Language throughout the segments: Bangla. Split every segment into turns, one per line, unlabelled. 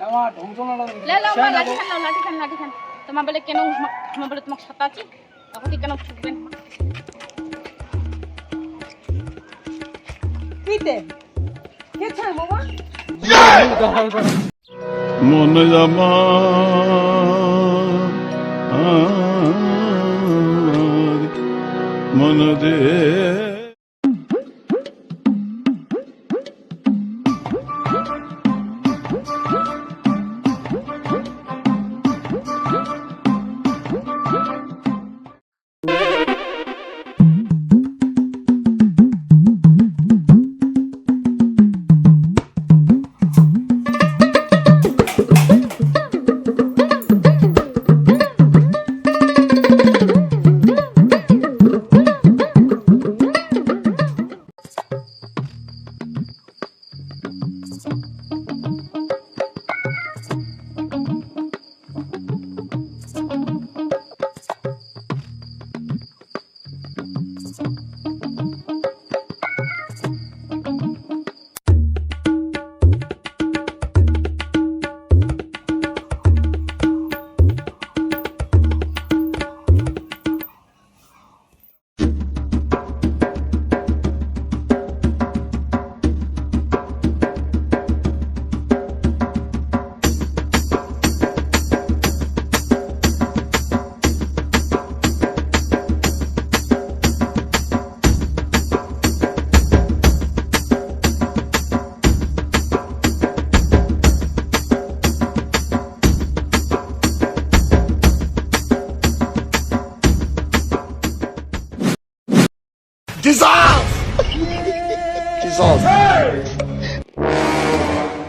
আমার ধ্বংস না
লে লে মা লাঠি খান তোমার বলে কেন আমার বলে তোমাকে সাতাচ্ছি তখন কেন ছুটবেন
কিতে কে ছাড় বাবা
মন জামা মন দে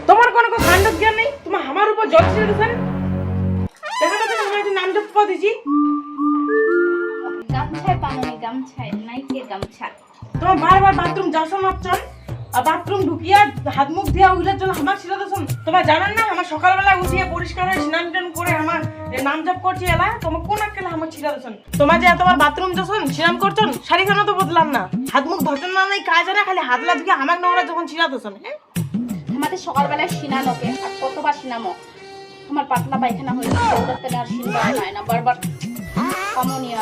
তোমার কোনো কাণ্ড জ্ঞান নেই তোমার আমার উপর জল ছেড়ে দিছেন দেখা যাচ্ছে আমার একটা নাম জপ করে দিছি
গামছায় পানি গামছায় নাইকে গামছা
তোমার বারবার বাথরুম যাওয়ার মাপছন আর বাথরুম ঢুকিয়া হাত মুখ দিয়া উইলার জন্য আমার ছিল দছন তোমার জানেন না আমার সকালবেলা উঠিয়ে পরিষ্কার হয়ে স্নান টান করে আমার নাম জপ করছি এলা তোমার কোন আকেলা আমার ছিল দছন তোমার যে তোমার বাথরুম যখন স্নান করছন শাড়িখানা তো বদলাম না হাত মুখ ধরছন না নাই কাজ না খালি হাতলা দিকে আমার নোংরা যখন ছিল দছন হ্যাঁ
আমাদের সকালবেলায় সিনানোকে আর কতবার সিনামো আমার পাতলা পায়খানা হয়ে গেছে ওটার তেলে আর সিনবা হয় না বারবার কমনিয়া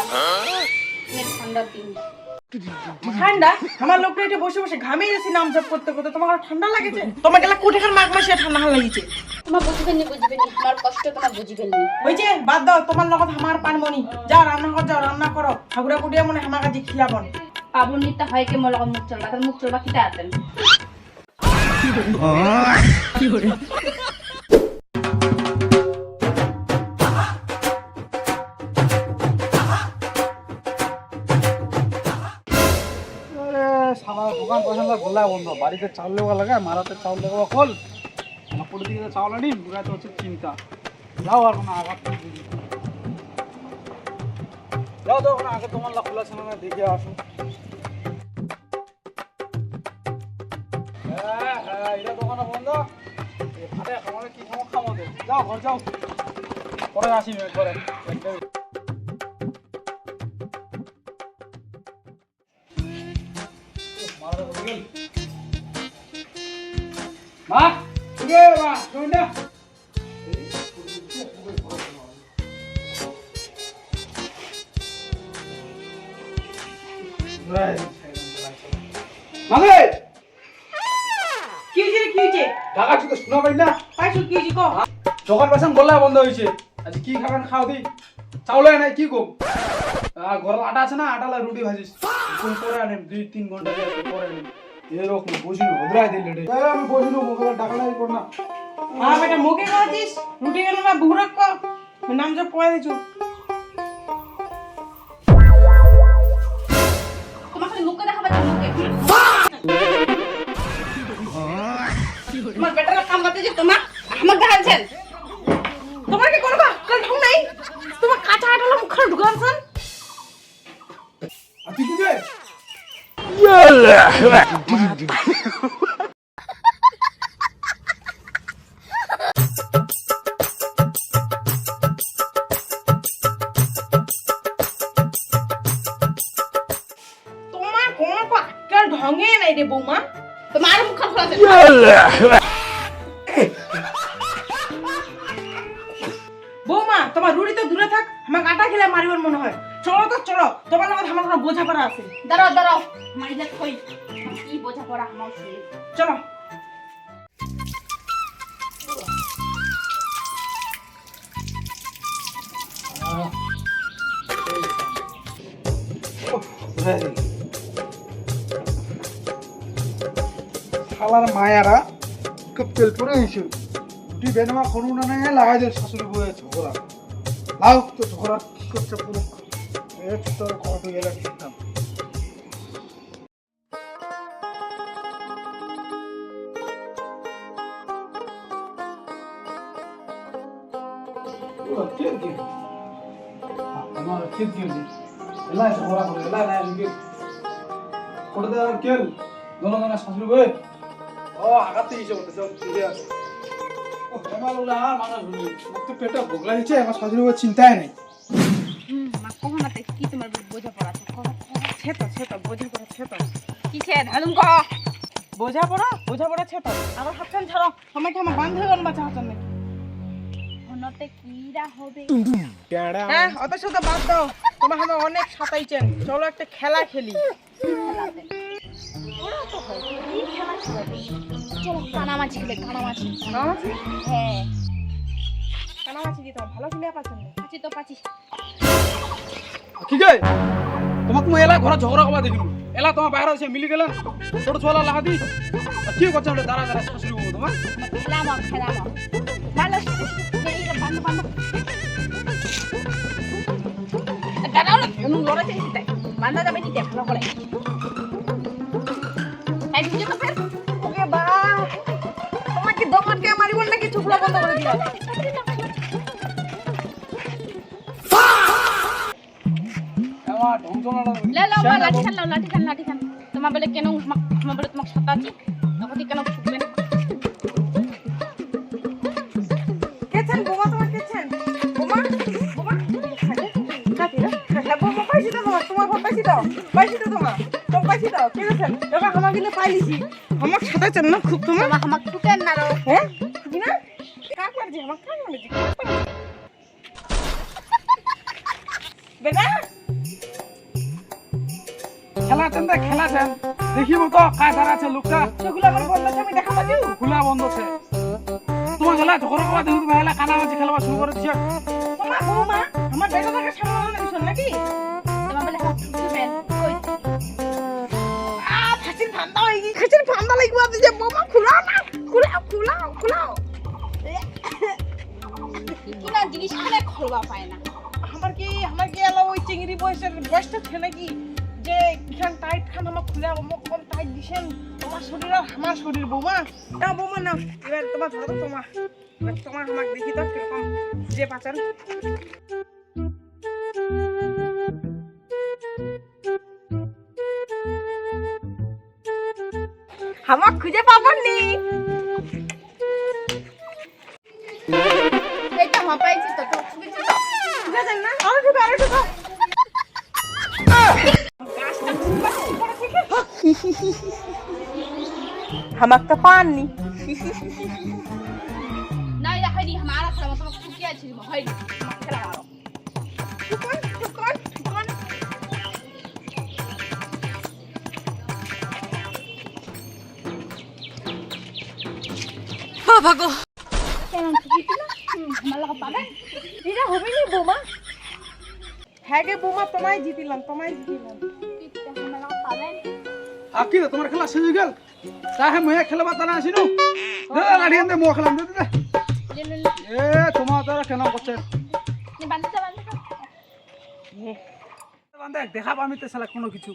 ঠান্ডার দিন
ঠান্ডা আমার লোকটা এটা বসে বসে ঘামে গেছি নাম জপ করতে করতে তোমার ঠান্ডা লাগেছে তোমার গেলা কোটিখান মাঘ মাসে ঠান্ডা লাগিয়েছে
তোমার বুঝবেননি আমার কষ্ট তোমার বুঝবেননি
হইছে বাদ দাও তোমার লগত আমার পানমনি যাও রান্না করো ঠাকুরা কুটিয়া মনে আমার কাছে খিলাবন
পাবনিটা হয় কে মোর মুখ চলবা তার মুখ চলবা কিটা আতেন
সারা দোকান পয়সা গোলা বন্ধ বাড়িতে চাউল লেওয়া লাগে মারাতে চাউল লেওয়া খোল পুরো দিকে চাউল আনি বুড়াতে হচ্ছে চিন্তা যাও আর কোনো আঘাত যাও তো ওখানে আগে তোমার খোলা ছিল না দেখে আসো হ্যাঁ হ্যাঁ এটা দোকানে বন্ধ ভাতে খামারে কি খামো দে যাও ঘর যাও পরে আসি পরে মা উঠে মা শোনটা মানে
কি হইছে
ঢাকা চুকে শোনা পাই না
পাইছো কি হইছে কো
দোকান পাশান গোলা বন্ধ হয়েছে আজ কি খাবেন খাও দি চাউলে নাই কি কম ঘরের আটা আছে না আটালা রুটি ভাজিস কোন করে আনে 2-3 ঘন্টা পরে আনে এরকম বসিনো ভদ্রাই দিলে রে আমি বসিনো মোবাইল টাকা নাই কর না
বেটা মুখে খাওয়াছিস রুটি কেন না বুড়ক কো নাম জপ পয় দিছু
তোমার খালি মুখে দেখাবা মুখে তোমার বেটার কাম করতে যে তোমার আমার গালছেন
তোমার কি করবা কাল ঢং নাই তোমার কাঁচা আটালা মুখ খান ঢুকানছন
তুই কি রে
তোমার কোন আক্কেল ঢঙে নাই রে বৌমা
তোমার মুখ খোলা আছে
তোমার রুড়ি তো দূরে থাক, আমাকে আটা খেলে মারিবার মনে হয়। চলো তো চলো, তোমার লগত আমার কোনো বোঝাপড়া আছে।
দাঁড়াও দাঁড়াও, মাইজা কই কি বোঝা পড়া আমার শুনে।
চলো।
শালার মায়ারা খুব তেল পরে হয়েছে তুই বেনমা করু না নাই লাগাই দে শাশুড়ি বয়ে ঝগড়া লাও তো ঝগড়া কি করছে পুরো তোর কত গেলে দেখতাম আমার ঠিক কি এলা ঝগড়া করে এলা না লিখে করে দে আর কেল দোনো দোনো শাশুড়ি বয়ে ও আগাতে এসে বলতে সব ঠিক আছে ও আমার ওলা আর মানুষ ভুলি মুক্ত পেটে ভোগলা হয়েছে আমার শাশুড়ি বয়ে চিন্তাই নাই
মা কখন না কি তোমার বোঝা পড়া আছে
ছেতো ছেতো বোঝাপড়া ছেতো।
কিসে আলুম কহ
বোঝাপড়া ছেতো। আবার হাতছান ছাড়ো, আমাকে আমার বান্ধবীগণ বাঁচা হাতছান নাকি?
হনতে কিরা হবে।
হ্যাঁ অত সাথে বাদ দাও, তোমার আমার অনেক সাঁতাইছেন। চলো একটা খেলা খেলি।
খেলাতে ওরা তো হয় কি খেলা খেলাবে। চলো কানামাছি খেলে কানামাছি।
কানামাছি?
হ্যাঁ
কানামাছি কি তোমার ভালো খেলে পাচ্ছেন না?
পাচ্ছি তো পাচ্ছি।
ঠিক আছে তোমাক মই এলা ঘর ঝগড়া কবা দেখিলু এলা তোমার বাইরে আছে মিলি গেলা ছোট ছোলা লাগা দি কি করছ বলে দাঁড়া দাঁড়া শাশুড়ি বউ তোমার
খেলাম ভালো এইটা বান্ধ বান্ধ দাঁড়াও না এমন লড়াই চাইছি তাই বান্ধা যাবে কি ভালো করে তাই বুঝে তো ফের
ওকে বা তোমাকে দমাটকে মারিব নাকি চুপলা বন্ধ করে দিও।
আমার ঢংসনা
লাঠি খান তোমার বলে কেন আমার বলে তোমাকে সাথে আছি তখন কেন ছুটবে না
কেছেন বোমা তোমার কেছেন বোমা বোমা কাটি না কাটলা বোমা পাইছি তো তোমার ঘর পাইছি তো তোমার তো পাইছি তো কি করেছেন এবার আমার কিন্তু পাইলিছি আমার সাথে চান না খুব তোমার
আমার টুকেন না
হ্যাঁ কি না কাক মারছি আমার কাক মারছি বেটা
খেলাছেন দে খেলাছেন দেখিব তো কায় ধারা আছে লোকটা
সেগুলো আমার বন্ধ আছে আমি দেখা পাচ্ছি
খোলা বন্ধ আছে তোমার গেলা ঝগড়া কবা দেখু তুমি এলা কানামাছি খেলবা শুরু করে দিছ
তোমার বৌমা আমার বেটাটাকে সামলানো না দিছন নাকি
তোমার বলে হাত ছুটবেন কই
ফাঁসির ঠান্ডা হয়ে গেছে ফাঁসির ঠান্ডা লাগবে আপনি যে বোমা খুলাও না খুলাও
কি না জিনিস খানে খোলবা পায় না
আমার কি এলো ওই চিংড়ি বয়সটা ছে নাকি যে এখান টাইট খান আমার খুলে আমার কম টাইট দিছেন তোমার শরীর আর আমার শরীর বৌমা না বৌমা না এবার তোমার ধরো তোমার আমাকে দেখি তো কিরকম যে পাচান আমার খুঁজে পাবো নি
এইটা মাপাইছি তো ছুটেছি তো
খুঁজে দেন না আরে ঢুকা আমাকে তো পাননি
না এটা হয়নি हमारा খেলা তোমাকে ছুটি আছে হয়নি খেলা আরো
ভাগো
কেন ছুটি না আমার লাগা পাবে
এটা হবে নি বোমা হ্যাঁ গে বোমা তোমায় জিতিলাম
আমার লাগা পাবে
আকি তোমার খেলা শেষ হয়ে গেল তাহে মই খেলবা তানা আসিনু দে লাঠি দে মো খেলাম দে এ তোমার তারা কেন করছে
বান্ধতে
বান্ধে দেখা পামি তে শালা কোনো কিছু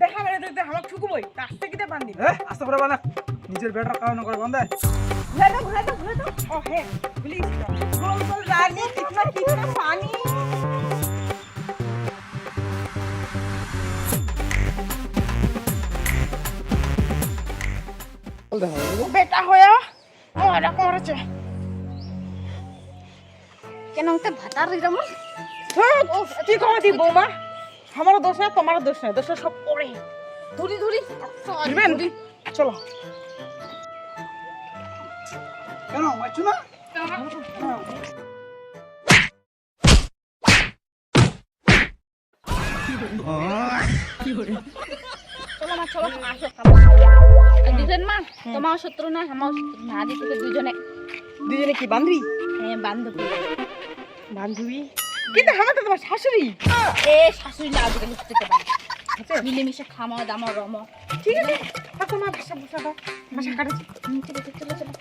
দেখা মানে তো আমাকে ঠুকুবই রাস্তা কিতে বান্ধি
আস্তে করে বান্ধে নিজের বেটার কারণ করে বান্ধে
ভুলে দাও ও হে প্লিজ গোল গোল রানী কিतना पानी বেটা হয়ে ওরা করেছে
কেন তে ভাতার রইরাম
কি করে দি বৌমা আমারও দোষ না তোমারও দোষ না দোষ সব করে
ধুরি
দিবেন চলো
কেন মাইছু না
চলো মা চলো আসো খাবো দুজন মা তোমার শত্রু না আমার শত্রু না আজ থেকে দুজনে
দুজনে কি বান্ধবী?
হ্যাঁ বান্ধবী
বান্ধবী কিন্তু আমার তো তোমার শাশুড়ি।
এ শাশুড়ি না আজকে লুচতে পারে আচ্ছা মিলেমিশে খামো দামো রমো
ঠিক আছে, মা ভাষা দাও, ভাষা কাটাচ্ছি।
ঠিক আছে চলো চলো